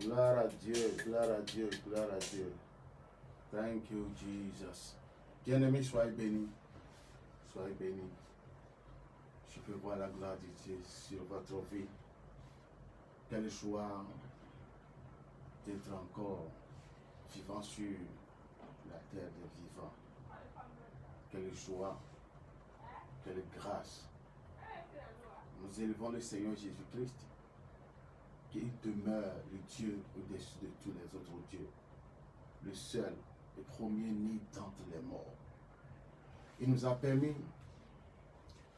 Gloire à Dieu, gloire à Dieu, gloire à Dieu. Thank you, Jesus. Bien-aimés, soyez bénis. Soyez bénis. Je peux voir la gloire de Dieu sur votre vie. Quelle joie d'être encore vivant sur la terre des vivants. Quelle joie, quelle grâce. Nous élevons le Seigneur Jésus-Christ, qui demeure le Dieu au-dessus de tous les autres dieux, le seul, le premier-né d'entre les morts. Il nous a permis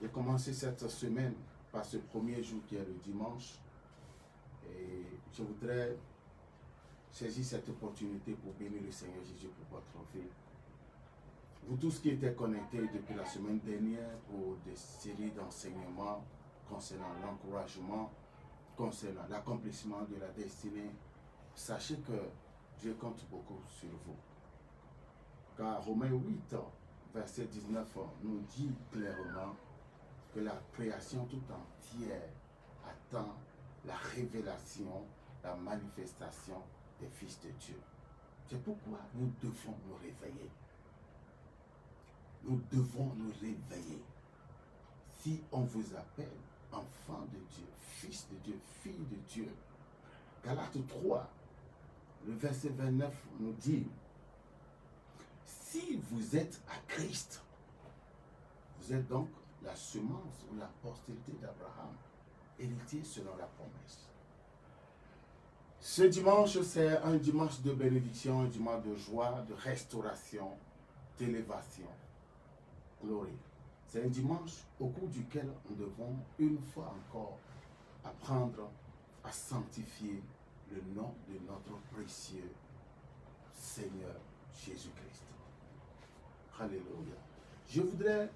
de commencer cette semaine par ce premier jour qui est le dimanche. Et je voudrais saisir cette opportunité pour bénir le Seigneur Jésus pour votre vie. Vous tous qui étiez connectés depuis la semaine dernière pour des séries d'enseignements concernant l'encouragement, concernant l'accomplissement de la destinée, sachez que Dieu compte beaucoup sur vous. Car Romains 8, verset 19, nous dit clairement que la création tout entière attend la révélation, la manifestation des fils de Dieu. C'est pourquoi nous devons nous réveiller. Nous devons nous réveiller. Si on vous appelle enfant de Dieu, fils de Dieu, fille de Dieu, Galates 3, le verset 29 nous dit, si vous êtes à Christ, vous êtes donc la semence ou la postérité d'Abraham, héritier selon la promesse. Ce dimanche, c'est un dimanche de bénédiction, un dimanche de joie, de restauration, d'élévation. Gloire. C'est un dimanche au cours duquel nous devons une fois encore apprendre à sanctifier le nom de notre précieux Seigneur Jésus-Christ. Alléluia. Je voudrais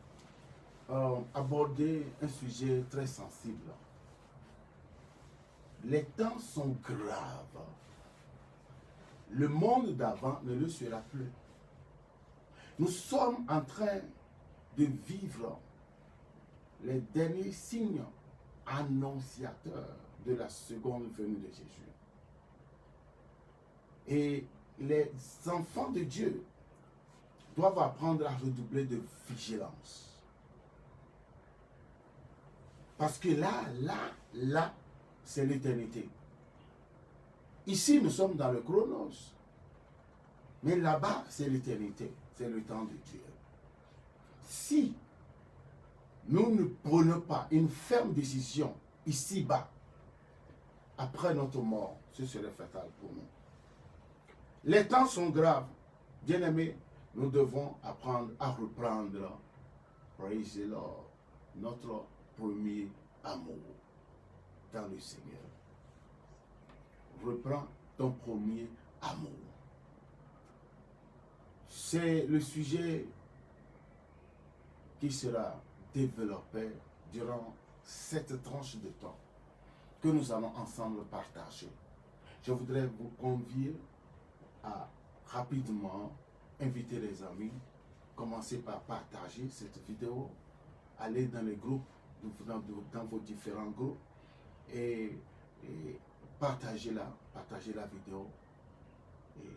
aborder un sujet très sensible. Les temps sont graves. Le monde d'avant ne le sera plus. Nous sommes en train de vivre les derniers signes annonciateurs de la seconde venue de Jésus. Et les enfants de Dieu doivent apprendre à redoubler de vigilance. Parce que là, c'est l'éternité. Ici, nous sommes dans le chronos. Mais là-bas, c'est l'éternité. C'est le temps de Dieu. Si nous ne prenons pas une ferme décision ici-bas, après notre mort, ce serait fatal pour nous. Les temps sont graves. Bien-aimés, nous devons apprendre à reprendre, praise the Lord, notre premier amour dans le Seigneur. Reprends ton premier amour. C'est le sujet qui sera développé durant cette tranche de temps que nous allons ensemble partager. Je voudrais vous convier à rapidement inviter les amis, commencer par partager cette vidéo, aller dans les groupes, dans vos différents groupes et partagez la vidéo et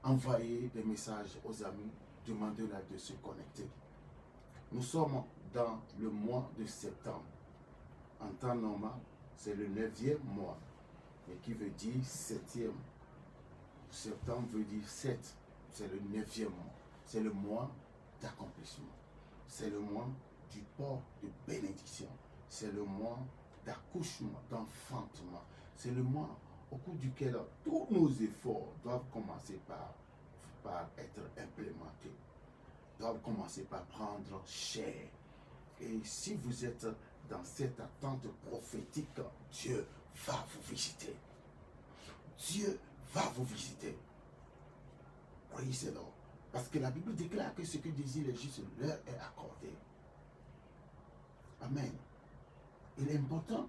envoyez des messages aux amis, demandez-leur de se connecter. Nous sommes dans le mois de septembre. En temps normal, c'est le 9e mois, mais qui veut dire 7e. Septembre veut dire 7, c'est le 9e mois. C'est le mois d'accomplissement. C'est le mois du port de bénédiction. C'est le mois d'accouchement, d'enfantement. C'est le mois au cours duquel tous nos efforts doivent commencer par être implémentés, doivent commencer par prendre chair. Et si vous êtes dans cette attente prophétique, Dieu va vous visiter. Dieu va vous visiter. Praise the Lord. Parce que la Bible déclare que ce que désirent les justes leur est accordé. Amen. Il est important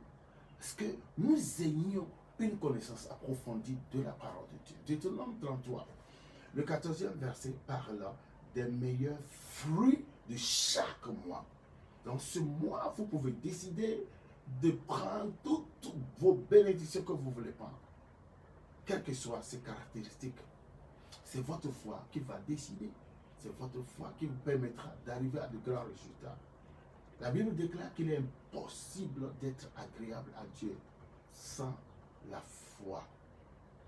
parce que nous ayons une connaissance approfondie de la parole de Dieu. Deutéronome 33, le 14e verset parle des meilleurs fruits de chaque mois. Dans ce mois, vous pouvez décider de prendre toutes vos bénédictions que vous voulez prendre. quelles que soient ses caractéristiques, c'est votre foi qui va décider. C'est votre foi qui vous permettra d'arriver à de grands résultats. La Bible déclare qu'il est impossible d'être agréable à Dieu sans la foi,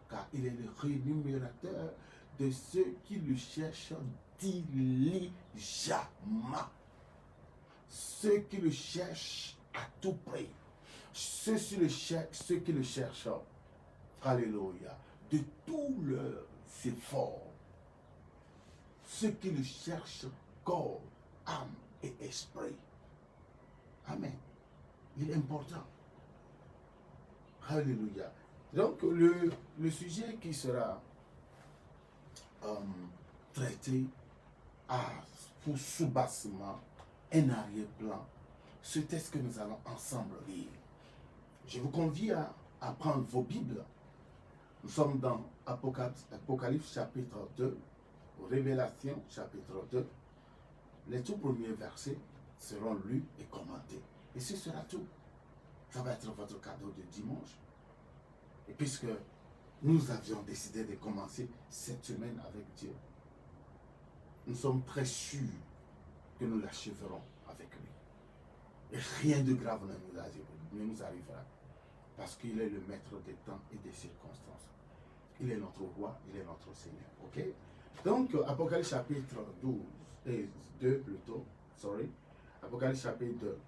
car il est le rémunérateur de ceux qui le cherchent diligemment. Ceux qui le cherchent à tout prix. Ceux qui le cherchent, alléluia, de tous leurs efforts. Ceux qui le cherchent corps, âme et esprit. Amen. Il est important. Alléluia. Donc, le sujet qui sera traité a pour sous-bassement un arrière-plan. Ce texte que nous allons ensemble lire. Je vous convie à prendre vos Bibles. Nous sommes dans Apocalypse chapitre 2, Révélation chapitre 2. Les tout premiers versets seront lus et commentés. Et ce sera tout. Ça va être votre cadeau de dimanche. Et puisque nous avions décidé de commencer cette semaine avec Dieu, nous sommes très sûrs que nous l'achèverons avec lui. Et rien de grave ne nous arrivera. Parce qu'il est le maître des temps et des circonstances. Il est notre roi, il est notre Seigneur. Ok? Donc, Apocalypse chapitre 12 et 2 plutôt. Apocalypse chapitre 2.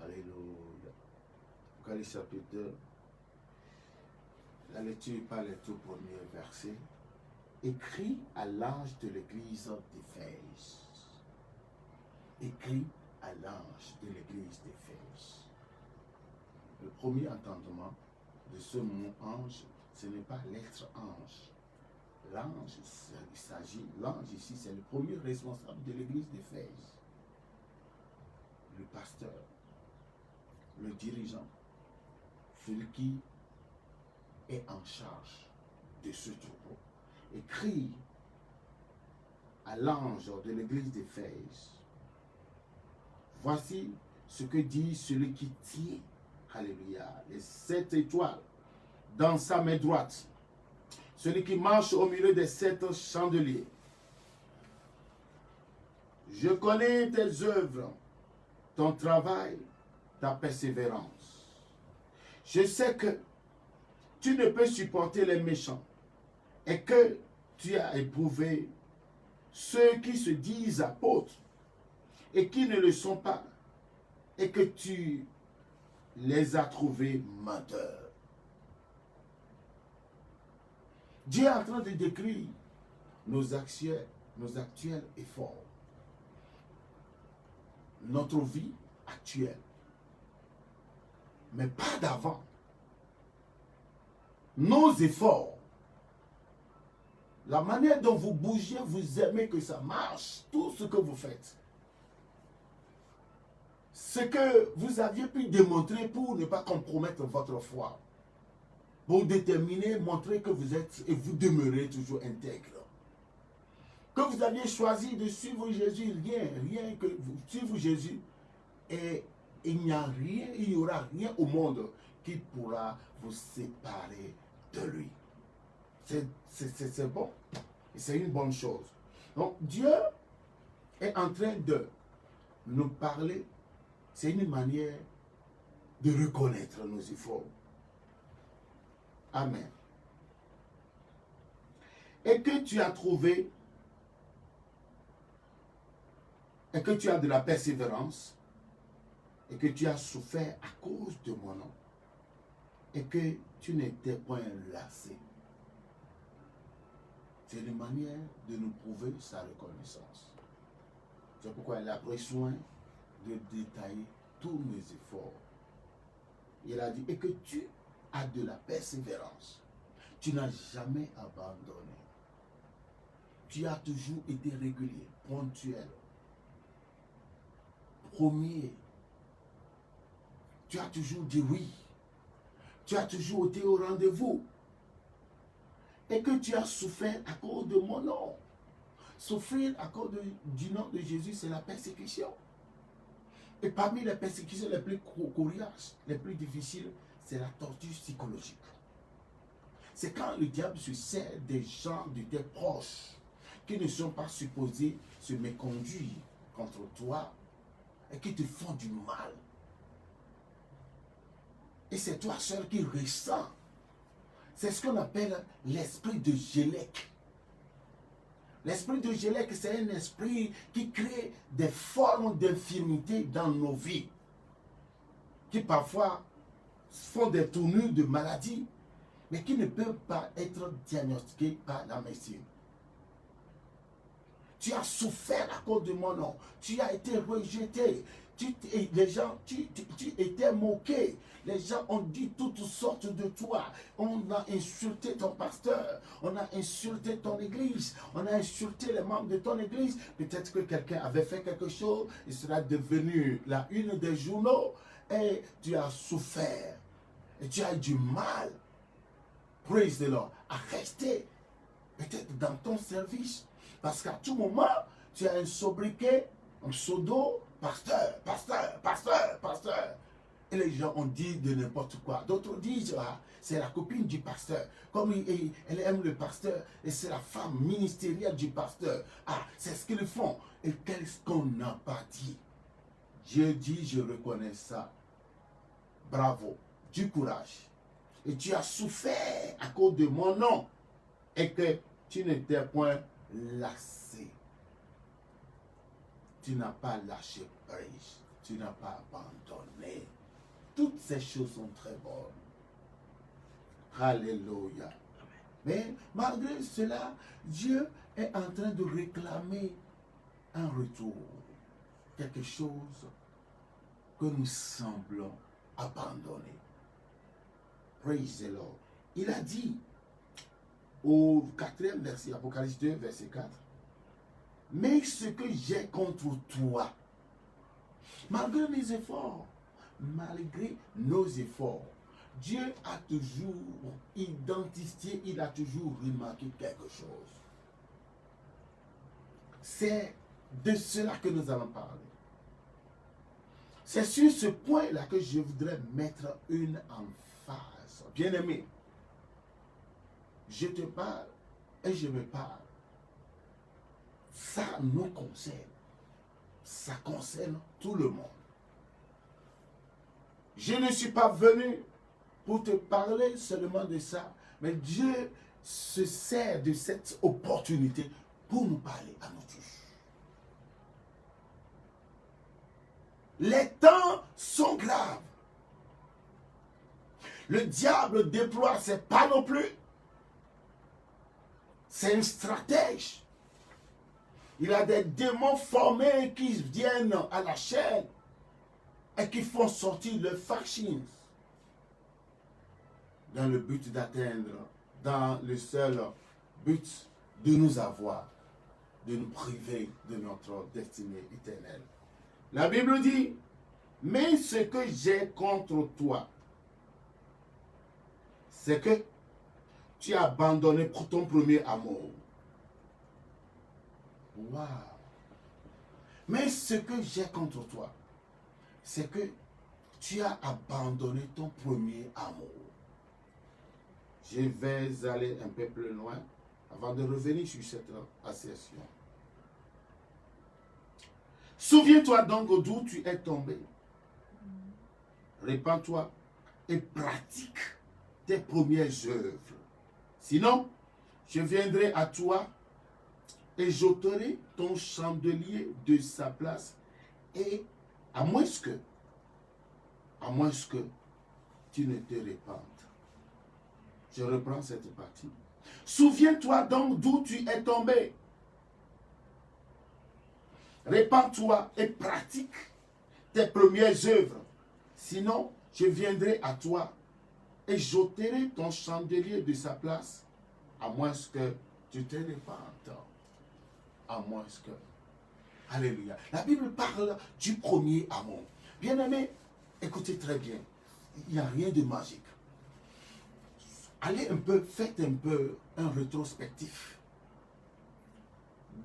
Alléluia. Apocalypse chapitre 2. La lecture par les tout premiers versets. Écrit à l'ange de l'église d'Éphèse. Écrit à l'ange de l'église d'Éphèse. Le premier entendement de ce mot ange, ce n'est pas l'être ange. L'ange, l'ange ici, c'est le premier responsable de l'église d'Éphèse. Le pasteur, le dirigeant, celui qui est en charge de ce troupeau, écrit à l'ange de l'église d'Éphèse. Voici ce que dit celui qui tient, alléluia, les 7 étoiles dans sa main droite. Celui qui marche au milieu des 7 chandeliers. Je connais tes œuvres, ton travail, ta persévérance. Je sais que tu ne peux supporter les méchants et que tu as éprouvé ceux qui se disent apôtres et qui ne le sont pas, et que tu les as trouvés menteurs. Dieu est en train de décrire nos actuels efforts, notre vie actuelle, mais pas d'avant. Nos efforts, la manière dont vous bougez, vous aimez que ça marche, tout ce que vous faites. Ce que vous aviez pu démontrer pour ne pas compromettre votre foi. Pour déterminer, montrer que vous êtes et vous demeurez toujours intègre. Que vous aviez choisi de suivre Jésus, rien que vous suivre Jésus, et il n'y aura rien au monde qui pourra vous séparer de lui. C'est bon. C'est une bonne chose. Donc Dieu est en train de nous parler. C'est une manière de reconnaître nos efforts. Amen. Et que tu as trouvé, et que tu as de la persévérance, et que tu as souffert à cause de mon nom, et que tu n'étais point lassé. C'est une manière de nous prouver sa reconnaissance. C'est pourquoi il a pris soin de détailler tous mes efforts. Il a dit, et que tu as de la persévérance. Tu n'as jamais abandonné. Tu as toujours été régulier, ponctuel, premier. Tu as toujours dit oui. Tu as toujours été au rendez-vous. Et que tu as souffert à cause de mon nom. Souffrir à cause du nom de Jésus, c'est la persécution. Et parmi les persécutions les plus coriaces, les plus difficiles, c'est la torture psychologique. C'est quand le diable se sert des gens de tes proches qui ne sont pas supposés se méconduire contre toi et qui te font du mal. Et c'est toi seul qui ressens. C'est ce qu'on appelle l'esprit de Gélec. L'esprit de Gélec, c'est un esprit qui crée des formes d'infirmité dans nos vies, qui parfois font des tournures de maladies, mais qui ne peuvent pas être diagnostiquées par la médecine. Tu as souffert à cause de mon nom. Tu as été rejeté. Tu étais moqué. Les gens ont dit toutes sortes de toi. On a insulté ton pasteur. On a insulté ton église. On a insulté les membres de ton église. Peut-être que quelqu'un avait fait quelque chose. Il sera devenu la une des journaux. Et tu as souffert. Et tu as eu du mal. Praise the Lord. À rester peut-être dans ton service. Parce qu'à tout moment, tu as un sobriquet, un pseudo, pasteur, pasteur, pasteur, pasteur. Et les gens ont dit de n'importe quoi. D'autres disent, ah, c'est la copine du pasteur. Comme elle aime le pasteur, et c'est la femme ministérielle du pasteur. Ah, c'est ce qu'ils font. Et qu'est-ce qu'on n'a pas dit? Dieu dit, je reconnais ça. Bravo, du courage. Et tu as souffert à cause de mon nom. Et que tu n'étais point lassé. Tu n'as pas lâché prise. Tu n'as pas abandonné. Toutes ces choses sont très bonnes. Alléluia. Mais malgré cela, Dieu est en train de réclamer un retour. Quelque chose que nous semblons abandonner. Praise the Lord. Il a dit au 4e verset, Apocalypse 2, verset 4, mais ce que j'ai contre toi, malgré mes efforts, malgré nos efforts, Dieu a toujours identifié, il a toujours remarqué quelque chose. C'est de cela que nous allons parler. C'est sur ce point-là que je voudrais mettre une emphase. Bien-aimé, je te parle et je me parle. Ça nous concerne. Ça concerne tout le monde. Je ne suis pas venu pour te parler seulement de ça, mais Dieu se sert de cette opportunité pour nous parler à nous tous. Les temps sont graves. Le diable déploie ses panoplies. C'est un stratège. Il a des démons formés qui viennent à la chaîne et qui font sortir le factions dans le but d'atteindre, dans le seul but de nous avoir, de nous priver de notre destinée éternelle. La Bible dit, mais ce que j'ai contre toi, c'est que tu as abandonné pour ton premier amour. Waouh! Mais ce que j'ai contre toi, c'est que tu as abandonné ton premier amour. Je vais aller un peu plus loin avant de revenir sur cette assertion. Souviens-toi donc d'où tu es tombé. Répands-toi et pratique tes premières œuvres. Sinon, je viendrai à toi et j'ôterai ton chandelier de sa place. Et à moins que tu ne te répandes. Je reprends cette partie. Souviens-toi donc d'où tu es tombé. Répands-toi et pratique tes premières œuvres. Sinon, je viendrai à toi et j'ôterai ton chandelier de sa place, à moins que tu te répandes. À moins que... Alléluia. La Bible parle du premier amour. Bien-aimés, écoutez très bien. Il n'y a rien de magique. Allez un peu, faites un peu un rétrospectif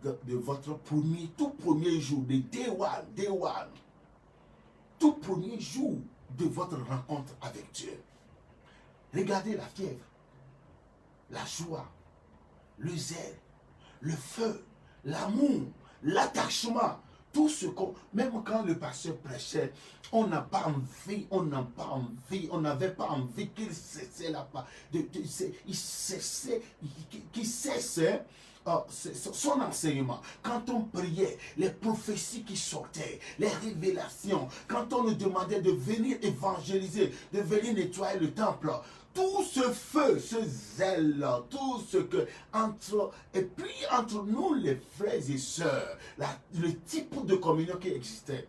de votre tout premier jour, de day one, tout premier jour de votre rencontre avec Dieu. Regardez la fièvre, la joie, le zèle, le feu, l'amour, l'attachement. Tout ce qu'on, même quand le pasteur prêchait, on n'a pas envie, on n'avait pas envie qu'il cessait qu'il cessait son enseignement. Quand on priait, les prophéties qui sortaient, les révélations, quand on nous demandait de venir évangéliser, de venir nettoyer le temple, tout ce feu, ce zèle, tout ce que et puis entre nous les frères et sœurs, le type de communion qui existait,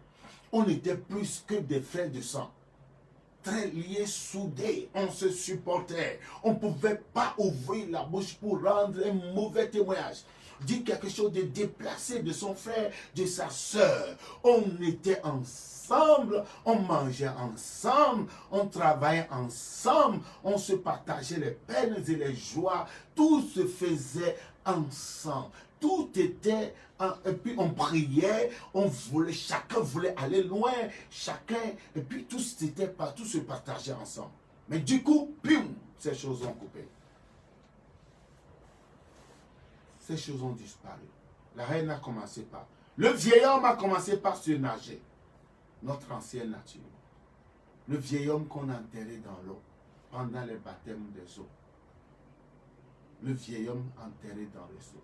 on était plus que des frères de sang. Très liés, soudés, on se supportait. On ne pouvait pas ouvrir la bouche pour rendre un mauvais témoignage. Dire quelque chose de déplacé de son frère, de sa sœur. On était ensemble, on mangeait ensemble, on travaillait ensemble, on se partageait les peines et les joies. Tout se faisait ensemble. Tout était, et puis on priait, chacun voulait aller loin, et puis tout se partageait ensemble. Mais du coup, pim, ces choses ont coupé. Ces choses ont disparu. La reine a commencé par, le vieil homme a commencé par se nager, notre ancienne nature. Le vieil homme qu'on a enterré dans l'eau pendant les baptêmes des eaux. Le vieil homme enterré dans les eaux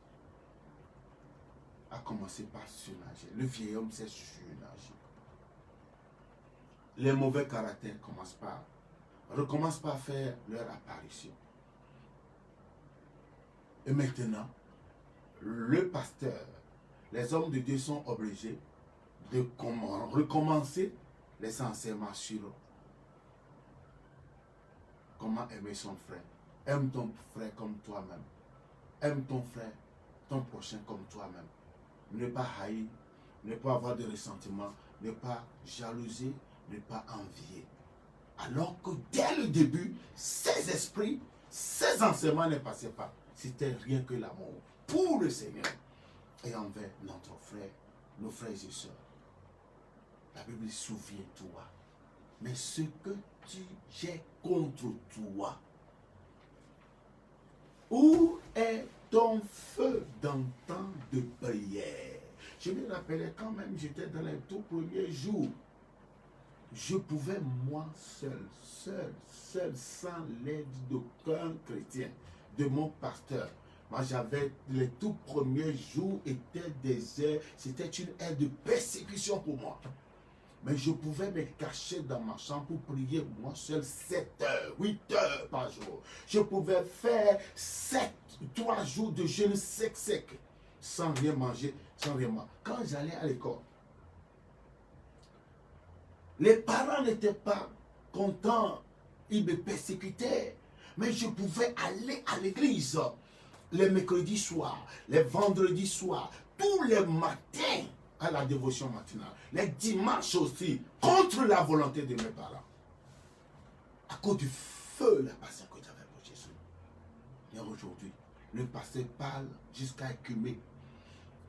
a commencé par surnager. Le vieil homme s'est surnagé. Les mauvais caractères recommencent par faire leur apparition. Et maintenant, le pasteur, les hommes de Dieu sont obligés de recommencer les enseignements sur comment aimer son frère. Aime ton frère comme toi-même. Aime ton frère, ton prochain comme toi-même. Ne pas haïr, ne pas avoir de ressentiment, ne pas jalouser, ne pas envier. Alors que dès le début, ces esprits, ces enseignements ne passaient pas. C'était rien que l'amour pour le Seigneur et envers notre frère, nos frères et sœurs. La Bible dit, souviens-toi. Mais ce que j'ai contre toi, où est ton feu dans temps de prière? Je me rappelais quand même, j'étais dans les tout premiers jours. Je pouvais moi seul, sans l'aide d'aucun chrétien, de mon pasteur. Moi j'avais, les tout premiers jours étaient des heures, c'était une ère de persécution pour moi. Mais je pouvais me cacher dans ma chambre pour prier moi seul 7 heures, 8 heures par jour. Je pouvais faire 3 jours de jeûne sec, sans rien manger, sans rien manger. Quand j'allais à l'école, les parents n'étaient pas contents, ils me persécutaient, mais je pouvais aller à l'église les mercredis soirs, les vendredis soirs, tous les matins à la dévotion matinale, les dimanches aussi, contre la volonté de mes parents. À cause du feu, la passion que j'avais pour Jésus. Et aujourd'hui, le pasteur parle jusqu'à écumer.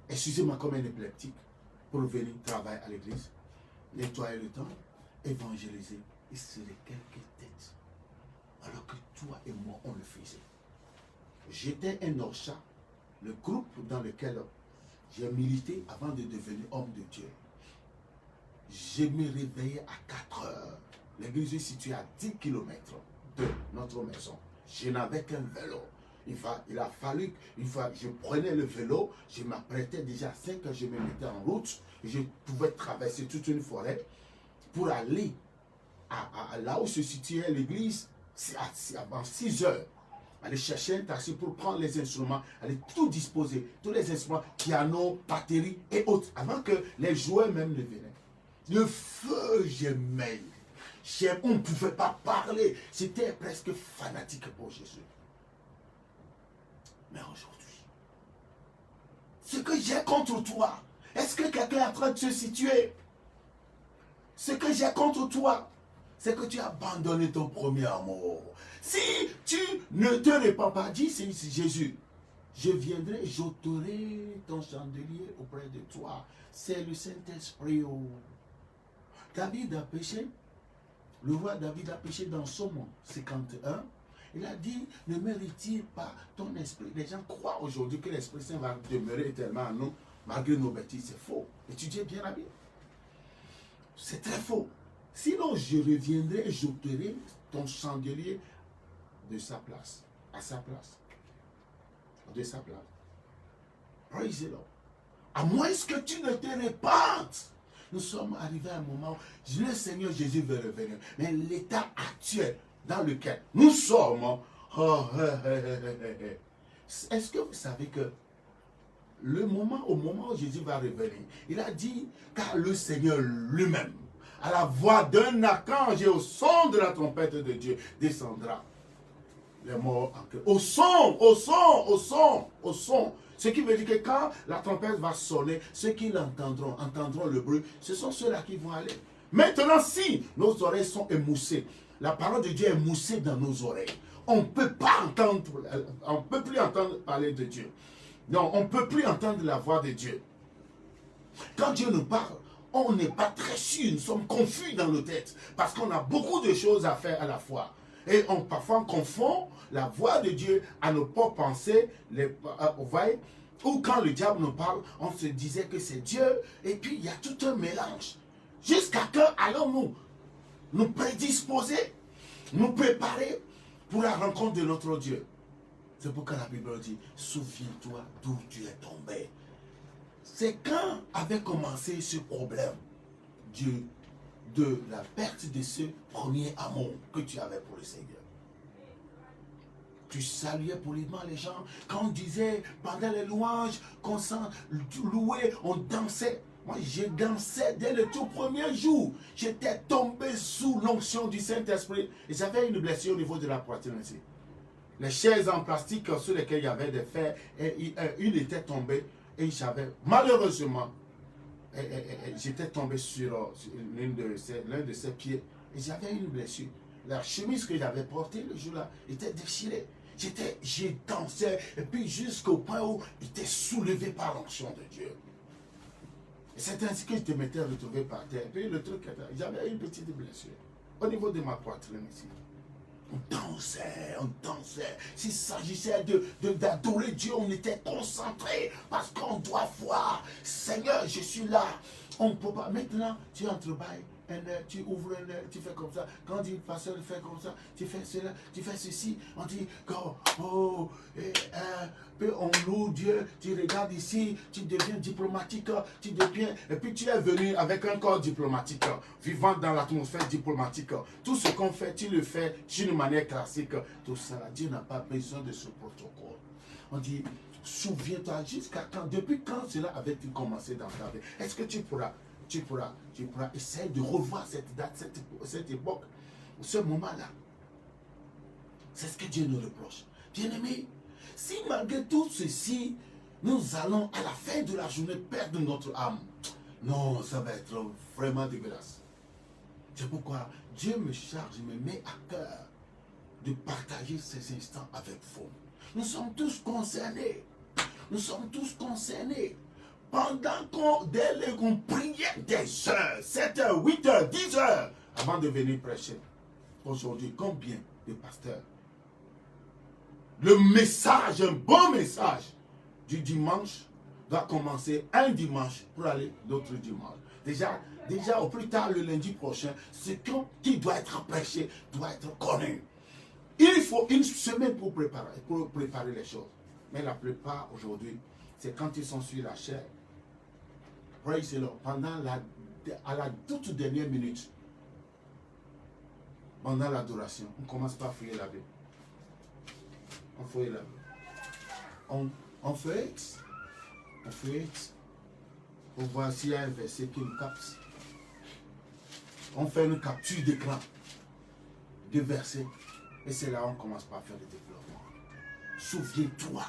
Excusez-moi comme un épileptique pour venir travailler à l'église, nettoyer le temple, évangéliser et serrer quelques têtes. Alors que toi et moi, on le faisait. J'étais un orcha, le groupe dans lequel j'ai milité avant de devenir homme de Dieu. Je me réveillais à 4 heures. L'église est située à 10 km de notre maison. Je n'avais qu'un vélo. Il a fallu, je prenais le vélo, je m'apprêtais déjà à 5 heures, je me mettais en route. Je pouvais traverser toute une forêt pour aller là où se situait l'église avant 6 heures. Aller chercher un taxi pour prendre les instruments, aller tout disposer, tous les instruments, piano, batterie et autres, avant que les joueurs même ne viennent. Le feu, j'aimais. On ne pouvait pas parler. C'était presque fanatique pour Jésus. Mais aujourd'hui, ce que j'ai contre toi, est-ce que quelqu'un est en train de se situer? Ce que j'ai contre toi, c'est que tu as abandonné ton premier amour. Si tu ne te répands pas, dis Jésus, je viendrai, j'ôterai ton chandelier auprès de toi. C'est le Saint-Esprit. David a péché. Le roi David a péché dans Somme 51. Il a dit, ne me retire pas ton esprit. Les gens croient aujourd'hui que l'Esprit Saint va demeurer éternellement en nous, malgré nos bêtises. C'est faux. Étudiez bien la Bible. C'est très faux. Sinon, je reviendrai et j'ôterai ton chandelier de sa place, à sa place. De sa place. Praise the Lord. À moins que tu ne te répandes. Nous sommes arrivés à un moment où le Seigneur Jésus veut revenir. Mais l'état actuel dans lequel nous sommes, est-ce que vous savez que au moment où Jésus va revenir, il a dit, car le Seigneur lui-même, à la voix d'un archange et au son de la trompette de Dieu, descendra. Les morts en cœur. Au son, au son, au son, au son. Ce qui veut dire que quand la trompette va sonner, ceux qui l'entendront, entendront le bruit, ce sont ceux-là qui vont aller. Maintenant, si nos oreilles sont émoussées, la parole de Dieu est moussée dans nos oreilles, on ne peut pas entendre, on ne peut plus entendre parler de Dieu. Non, on ne peut plus entendre la voix de Dieu. Quand Dieu nous parle, on n'est pas très sûr, nous sommes confus dans nos têtes, parce qu'on a beaucoup de choses à faire à la fois. Et parfois on confond la voix de Dieu à nos propres pensées, ou quand le diable nous parle, on se disait que c'est Dieu, et puis il y a tout un mélange. Jusqu'à quand allons-nous nous prédisposer, nous préparer pour la rencontre de notre Dieu? C'est pourquoi la Bible dit, souviens-toi d'où tu es tombé. C'est quand avait commencé ce problème, Dieu, de la perte de ce premier amour que tu avais pour le Seigneur. Tu saluais poliment les gens. Quand on disait pendant les louanges, qu'on s'en louait, on dansait. Moi, je dansais dès le tout premier jour. J'étais tombé sous l'onction du Saint-Esprit. Et j'avais une blessure au niveau de la poitrine aussi. Les chaises en plastique sur lesquelles il y avait des fers, et une était tombée. Et j'avais, malheureusement, j'étais tombé sur l'un de ses pieds. Et j'avais une blessure. La chemise que j'avais portée le jour-là était déchirée. Je dansais, et puis jusqu'au point où j'étais soulevé par l'onction de Dieu. Et c'est ainsi que je m'étais retrouvé par terre. Et puis le truc, j'avais une petite blessure au niveau de ma poitrine ici. On dansait. S'il s'agissait d'adorer Dieu, on était concentré parce qu'on doit voir, Seigneur, je suis là. On ne peut pas. Maintenant, tu entrebâilles un œil, tu ouvres un œil, tu fais comme ça. Quand on dit, pasteur, il fait comme ça, tu fais cela, tu fais ceci. On dit, puis on loue Dieu, tu regardes ici, tu deviens diplomatique, et puis tu es venu avec un corps diplomatique, vivant dans l'atmosphère diplomatique. Tout ce qu'on fait, tu le fais d'une manière classique. Tout ça, Dieu n'a pas besoin de ce protocole. On dit, souviens-toi jusqu'à quand, depuis quand cela avait-il commencé dans ta vie? Est-ce que tu pourras essayer de revoir cette date, cette époque, ce moment-là? C'est ce que Dieu nous reproche. Bien-aimés, si malgré tout ceci, nous allons à la fin de la journée perdre notre âme, non, ça va être vraiment dégueulasse. C'est pourquoi Dieu me charge, me met à cœur de partager ces instants avec vous. Nous sommes tous concernés. Nous sommes tous concernés. Pendant qu'on priait des heures, 7 heures, 8 heures, 10 heures, avant de venir prêcher. Aujourd'hui, combien de pasteurs? Le message, un bon message du dimanche doit commencer un dimanche pour aller l'autre dimanche. Déjà, au plus tard le lundi prochain, ce qui doit être prêché doit être connu. Il faut une semaine pour préparer les choses. Mais la plupart aujourd'hui, c'est quand ils sont sur la chair. Praise the Lord. À la toute dernière minute, pendant l'adoration, on commence par fouiller la Bible. On fouille la Bible. On feuillette. On feuillette. Pour voir s'il y a un verset qui nous capte. On fait une capture d'écran de versets. Et c'est là qu'on commence par faire le développement. Souviens-toi.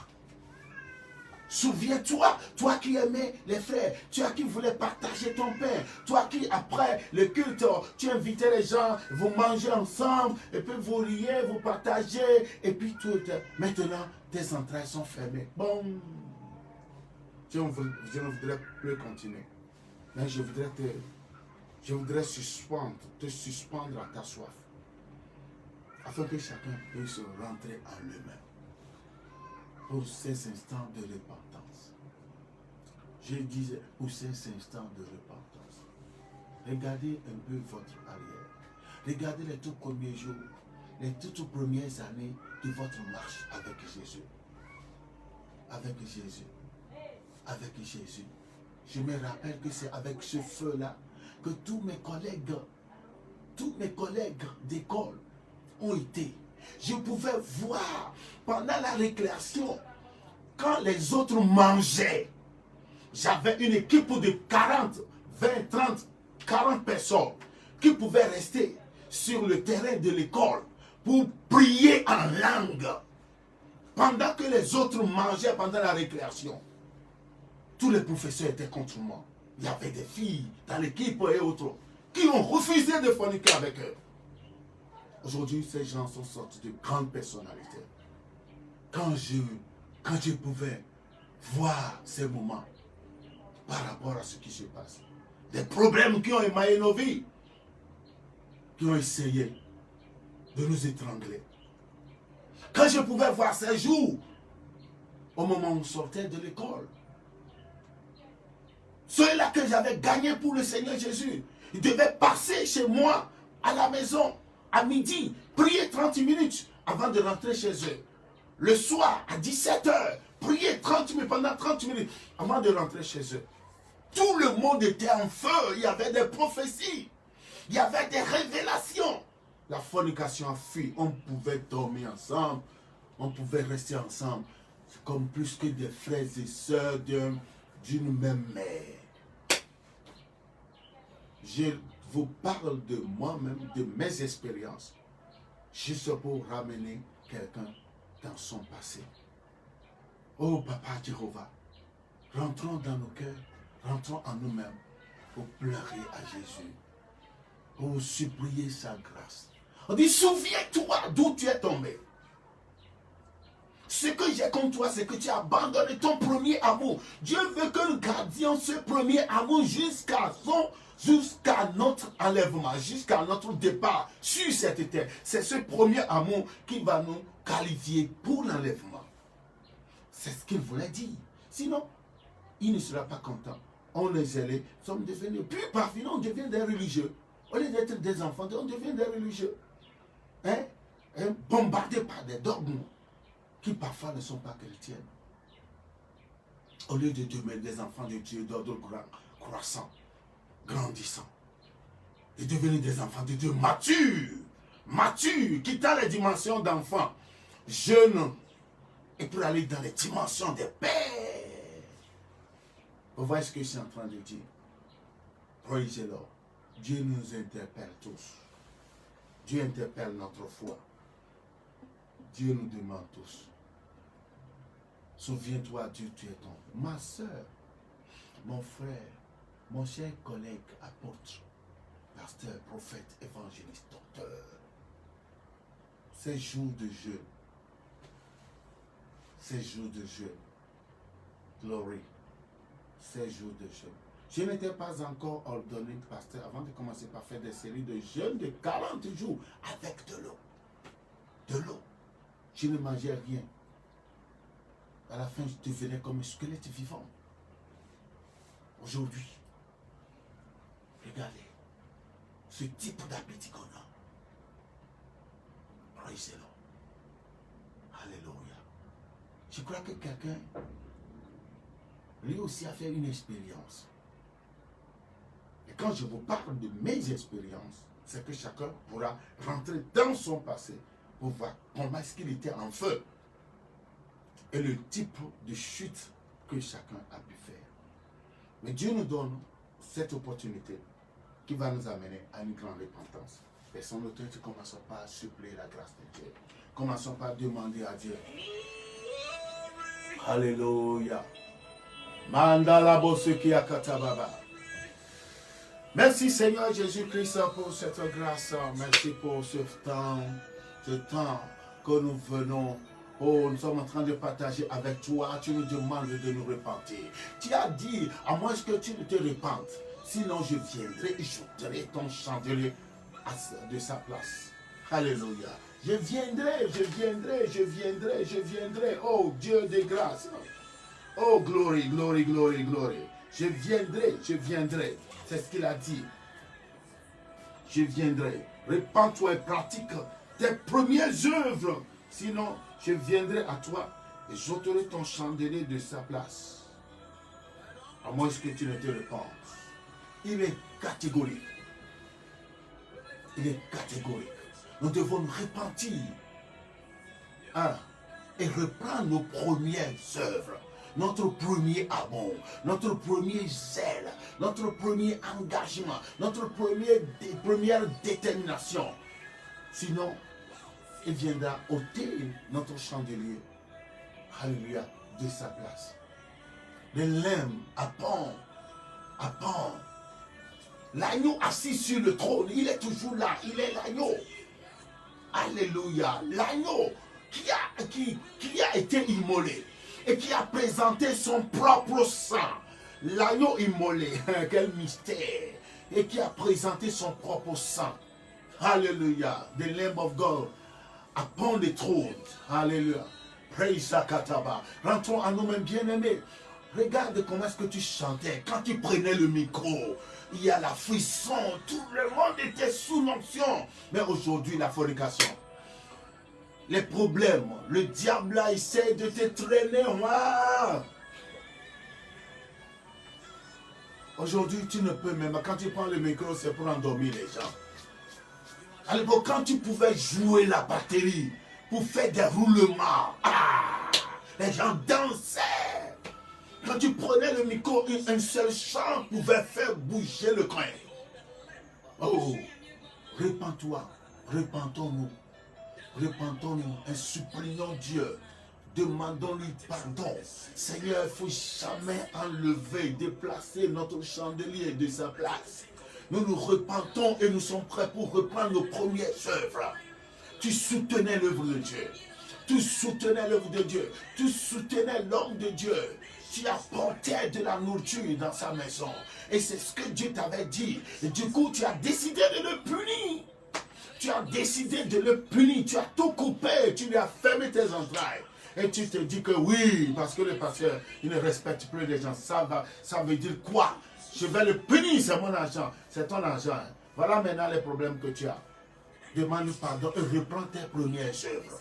Souviens-toi, toi qui aimais les frères, toi qui voulais partager ton pain, toi qui après le culte, tu invitais les gens, vous mangez ensemble, et puis vous riez, vous partagez, et puis tout. Maintenant, tes entrailles sont fermées. Bon, je ne voudrais plus continuer. Mais je voudrais te suspendre à ta soif. afin que chacun puisse rentrer en lui-même pour ces instants de repentance. Je disais pour ces instants de repentance. Regardez un peu votre arrière. Regardez les tout premiers jours, les toutes premières années de votre marche avec Jésus. Avec Jésus. Avec Jésus. Je me rappelle que c'est avec ce feu-là que tous mes collègues d'école ont été. Je pouvais voir pendant la récréation, quand les autres mangeaient, j'avais une équipe de 40, 20, 30, 40 personnes qui pouvaient rester sur le terrain de l'école pour prier en langue. Pendant que les autres mangeaient pendant la récréation, tous les professeurs étaient contre moi. Il y avait des filles dans l'équipe et autres qui ont refusé de forniquer avec eux. Aujourd'hui, ces gens sont sortis de grandes personnalités. Quand je pouvais voir ces moments par rapport à ce qui se passe, des problèmes qui ont émaillé nos vies, qui ont essayé de nous étrangler. Quand je pouvais voir ces jours, au moment où on sortait de l'école, ceux-là que j'avais gagnés pour le Seigneur Jésus, ils devaient passer chez moi à la maison à midi, prier 30 minutes avant de rentrer chez eux. Le soir à 17h, prier 30 minutes pendant 30 minutes avant de rentrer chez eux. Tout le monde était en feu, il y avait des prophéties, il y avait des révélations. La fornication a fui, on pouvait dormir ensemble, on pouvait rester ensemble. C'est comme plus que des frères et sœurs d'une même mère. Je vous parle de moi-même, de mes expériences, juste pour ramener quelqu'un dans son passé. Oh Papa Jéhovah, rentrons dans nos cœurs, rentrons en nous-mêmes pour pleurer à Jésus, pour supplier sa grâce. On dit, souviens-toi d'où tu es tombé. Ce que j'ai contre toi, c'est que tu as abandonné ton premier amour. Dieu veut que nous gardions ce premier amour jusqu'à notre enlèvement, jusqu'à notre départ sur cette terre. C'est ce premier amour qui va nous qualifier pour l'enlèvement. C'est ce qu'il voulait dire. Sinon, il ne sera pas content. On est zélés, nous sommes devenus, puis par final, on devient des religieux. Au lieu d'être des enfants, on devient des religieux. Bombardés par des dogmes qui parfois ne sont pas chrétiennes. Au lieu de devenir des enfants de Dieu d'ordre croissant, grandissant, et devenir des enfants de Dieu matures, quittant les dimensions d'enfants, jeunes, et pour aller dans les dimensions des pères. Vous voyez ce que je suis en train de dire? Praise the Lord. Dieu nous interpelle tous. Dieu interpelle notre foi. Dieu nous demande tous. Souviens-toi d'où tu es tombé. Ma soeur, mon frère, mon cher collègue, apôtre, pasteur, prophète, évangéliste, docteur. Ces jours de jeûne, glory, ces jours de jeûne. Je n'étais pas encore ordonné pasteur avant de commencer par faire des séries de jeûnes de 40 jours avec de l'eau. De l'eau. Je ne mangeais rien. À la fin, je devenais comme un squelette vivant. Aujourd'hui, regardez ce type d'appétit qu'on a. Praise the Lord. Alléluia. Je crois que quelqu'un, lui aussi, a fait une expérience. Et quand je vous parle de mes expériences, c'est que chacun pourra rentrer dans son passé pour voir comment est-ce qu'il était en feu et le type de chute que chacun a pu faire. Mais Dieu nous donne cette opportunité qui va nous amener à une grande repentance. Personne d'autre, commençons par supplier la grâce de Dieu. Commençons par demander à Dieu. Alléluia. Mandala bosuki akatababa. Merci Seigneur Jésus-Christ pour cette grâce. Merci pour ce temps que nous venons. Oh, nous sommes en train de partager avec toi. Tu nous demandes de nous repentir. Tu as dit, à moins que tu ne te repentes, sinon je viendrai et j'ôterai ton chandelier de sa place. Alléluia. Je viendrai, je viendrai, je viendrai, je viendrai. Oh Dieu de grâce. Oh glory, glory, glory, glory. Je viendrai, je viendrai. C'est ce qu'il a dit. Je viendrai. Répands-toi et pratique tes premières œuvres. Sinon, je viendrai à toi et j'ôterai ton chandelier de sa place. À moins que tu ne te repentes. Il est catégorique. Il est catégorique. Nous devons nous repentir et reprendre nos premières œuvres, notre premier amour, notre premier zèle, notre premier engagement, notre première détermination. Sinon, il viendra ôter notre chandelier, alléluia, de sa place. Le lème à pan, l'agneau assis sur le trône, il est toujours là, il est l'agneau. Alléluia, l'agneau qui a été immolé et qui a présenté son propre sang. L'agneau immolé, quel mystère, et qui a présenté son propre sang. Alléluia, the Lamb of God upon the throne. Alléluia, praise Sakataba. Rentrons à nous-mêmes bien-aimés. Regarde comment est-ce que tu chantais quand tu prenais le micro. Il y a la frisson, tout le monde était sous l'onction. Mais aujourd'hui, la fornication, les problèmes, le diable là essaie de te traîner. Aujourd'hui, tu ne peux même, quand tu prends le micro, c'est pour endormir les gens. À l'époque, quand tu pouvais jouer la batterie pour faire des roulements, les gens dansaient. Quand tu prenais le micro, un seul chant pouvait faire bouger le coin. Oh, repens-toi, repentons-nous et supplions Dieu. Demandons-lui pardon. Seigneur, il ne faut jamais enlever, déplacer notre chandelier de sa place. Nous nous repentons et nous sommes prêts pour reprendre nos premières œuvres. Tu soutenais l'œuvre de Dieu. Tu soutenais l'œuvre de Dieu. Tu soutenais l'homme de Dieu. Tu apportais de la nourriture dans sa maison. Et c'est ce que Dieu t'avait dit. Et du coup, tu as décidé de le punir. Tu as décidé de le punir. Tu as tout coupé. Tu lui as fermé tes entrailles. Et tu te dis que oui, parce que le pasteur, il ne respecte plus les gens. Ça veut dire quoi? Je vais le punir, c'est mon argent. C'est ton argent. Voilà maintenant les problèmes que tu as. Demande pardon et reprends tes premières œuvres.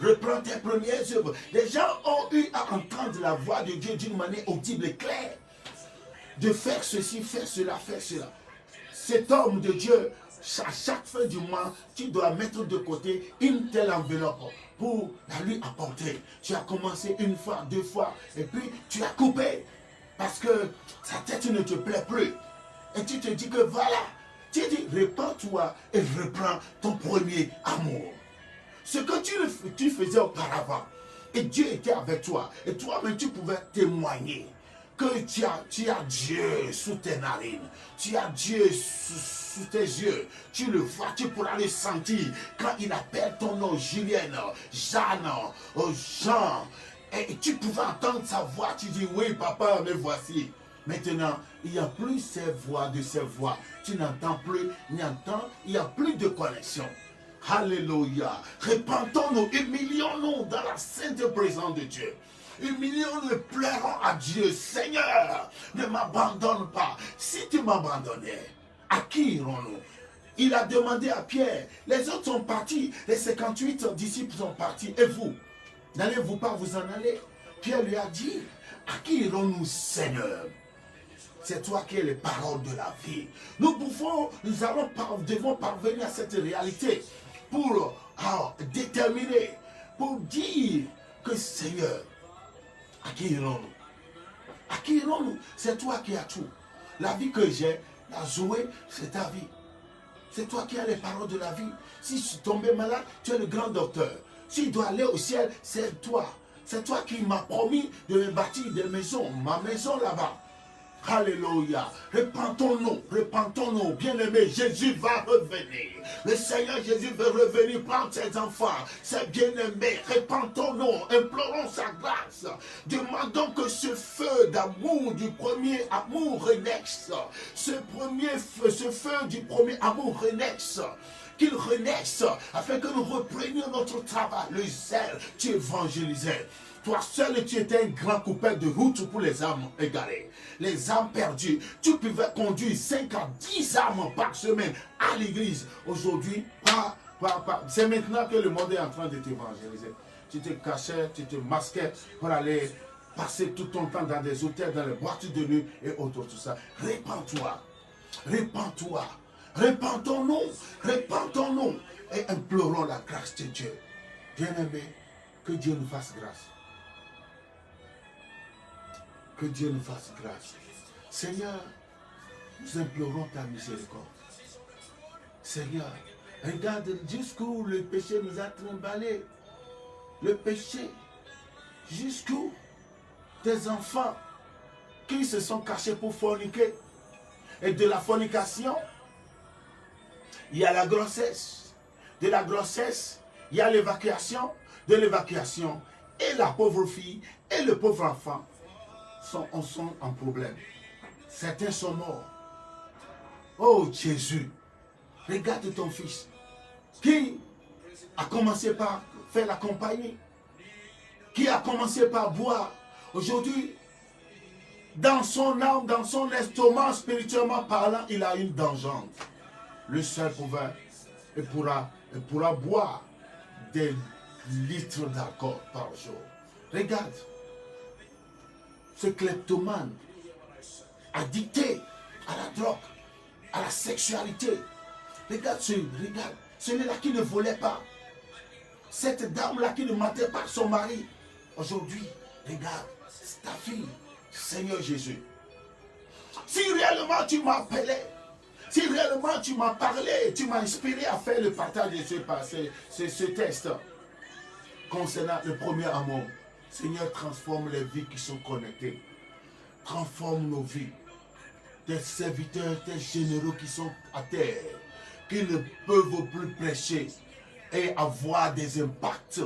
Reprends tes premières œuvres. Les gens ont eu à entendre la voix de Dieu d'une manière audible et claire. De faire ceci, faire cela, faire cela. Cet homme de Dieu, à chaque fin du mois, tu dois mettre de côté une telle enveloppe pour la lui apporter. Tu as commencé une fois, deux fois, et puis tu as coupé. Parce que sa tête ne te plaît plus. Et tu te dis que voilà, tu dis, repens-toi et reprends ton premier amour. Ce que tu faisais auparavant, et Dieu était avec toi, et toi-même tu pouvais témoigner que tu as Dieu sous tes narines, tu as Dieu sous tes yeux, tu le vois, tu pourras le sentir quand il appelle ton nom, Julienne, Jeanne, Jean, et tu pouvais entendre sa voix, tu dis oui papa, me voici. Maintenant, il n'y a plus ces voix de ces voix, tu n'entends plus, il n'y a plus de connexion. Alléluia. Repentons-nous, humilions-nous dans la sainte présence de Dieu. Humilions-nous et pleurons à Dieu. Seigneur, ne m'abandonne pas. Si tu m'abandonnais, à qui irons-nous? Il a demandé à Pierre. Les autres sont partis. Les 58 disciples sont partis. Et vous? N'allez-vous pas vous en aller? Pierre lui a dit, à qui irons-nous, Seigneur? C'est toi qui es les paroles de la vie. Nous devons parvenir à cette réalité pour déterminer, pour dire que Seigneur, à qui irons-nous? À qui irons-nous? C'est toi qui as tout. La vie que j'ai, la Zoé, c'est ta vie. C'est toi qui as les paroles de la vie. Si je suis tombé malade, tu es le grand docteur. Si je dois aller au ciel, c'est toi. C'est toi qui m'as promis de me bâtir des maisons, ma maison là-bas. Alléluia. Repentons-nous, bien-aimés. Jésus va revenir. Le Seigneur Jésus veut revenir prendre ses enfants, ses bien-aimés. Repentons-nous, implorons sa grâce. Demandons que ce feu d'amour du premier amour renaisse. Ce feu du premier amour renaisse. qu'ils renaissent, afin que nous reprenions notre travail, le zèle, tu évangélisais. Toi seul, tu étais un grand coupeur de route pour les âmes égarées, les âmes perdues. Tu pouvais conduire 5 à 10 âmes par semaine à l'église. Aujourd'hui, c'est maintenant que le monde est en train de t'évangéliser. Tu te cachais, tu te masquais pour aller passer tout ton temps dans des hôtels, dans les boîtes de nuit et autres, tout ça. Répands-toi, répands-toi, répandons-nous et implorons la grâce de Dieu. Bien-aimé, que Dieu nous fasse grâce. Que Dieu nous fasse grâce. Seigneur, nous implorons ta miséricorde. Seigneur, regarde jusqu'où le péché nous a trimballés. Le péché, jusqu'où des enfants qui se sont cachés pour forniquer. Et de la fornication, il y a la grossesse. De la grossesse, il y a l'évacuation. De l'évacuation, et la pauvre fille et le pauvre enfant sont en problème. Certains sont morts. Oh Jésus, regarde ton fils qui a commencé par faire la compagnie, qui a commencé par boire. Aujourd'hui, dans son âme, dans son estomac, spirituellement parlant, il a une vengeance. Le seul pouvait et pourra boire des litres d'alcool par jour. Regarde, ce kleptomane addicté à la drogue, à la sexualité. Regarde, celui-là qui ne volait pas. Cette dame-là qui ne mentait pas son mari. Aujourd'hui, regarde, c'est ta fille, Seigneur Jésus. Si réellement tu m'as appelé, si réellement tu m'as parlé, tu m'as inspiré à faire le partage de ce test concernant le premier amour. Seigneur, transforme les vies qui sont connectées. Transforme nos vies. Tes serviteurs, tes généraux qui sont à terre, qui ne peuvent plus prêcher et avoir des impacts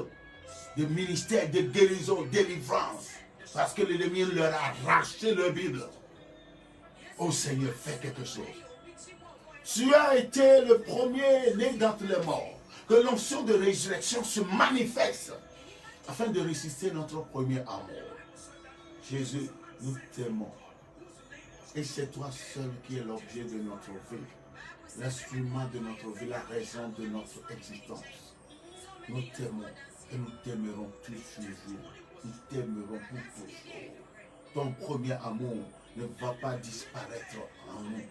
de ministère, de guérison, de délivrance, parce que l'ennemi leur a arraché leur Bible. Oh Seigneur, fais quelque chose. Tu as été le premier né d'entre les morts. Que l'onction de résurrection se manifeste afin de résister notre premier amour. Jésus, nous t'aimons. Et c'est toi seul qui es l'objet de notre vie, l'instrument de notre vie, la raison de notre existence. Nous t'aimons et nous t'aimerons toujours. Nous t'aimerons pour toujours. Ton premier amour ne va pas disparaître en nous.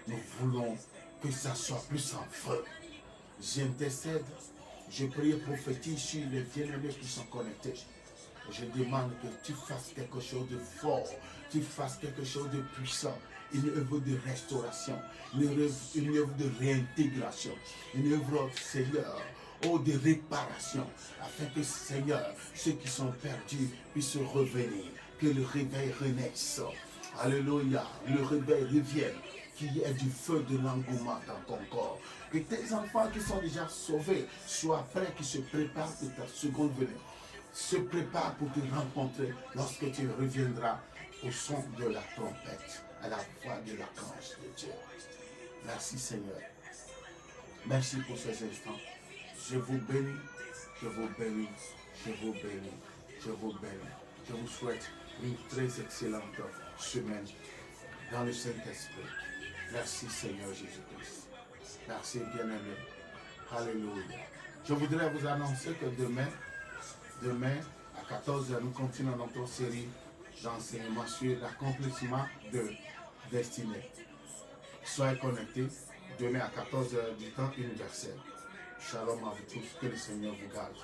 Nous voulons que ça soit plus en feu. J'intercède, je prie et prophétise sur les bien-aimés qui sont connectés. Je demande que tu fasses quelque chose de fort, tu fasses quelque chose de puissant, une œuvre de restauration, une œuvre de réintégration, une œuvre, Seigneur, de réparation, afin que, Seigneur, ceux qui sont perdus puissent revenir, que le réveil renaisse. Alléluia, le réveil revienne, qu'il y ait du feu de l'engouement dans ton corps. Que tes enfants qui sont déjà sauvés soient prêts, qui se préparent pour ta seconde venue. Se préparent pour te rencontrer lorsque tu reviendras au son de la trompette, à la voix de l'archange de Dieu. Merci Seigneur. Merci pour ces instants. Je vous bénis, je vous bénis, je vous bénis, je vous bénis. Je vous souhaite une très excellente semaine dans le Saint-Esprit. Merci Seigneur Jésus-Christ. Merci bien-aimé. Alléluia. Je voudrais vous annoncer que demain à 14h, nous continuons notre série d'enseignements sur l'accomplissement de destinée. Soyez connectés demain à 14h du temps universel. Shalom à vous tous, que le Seigneur vous garde.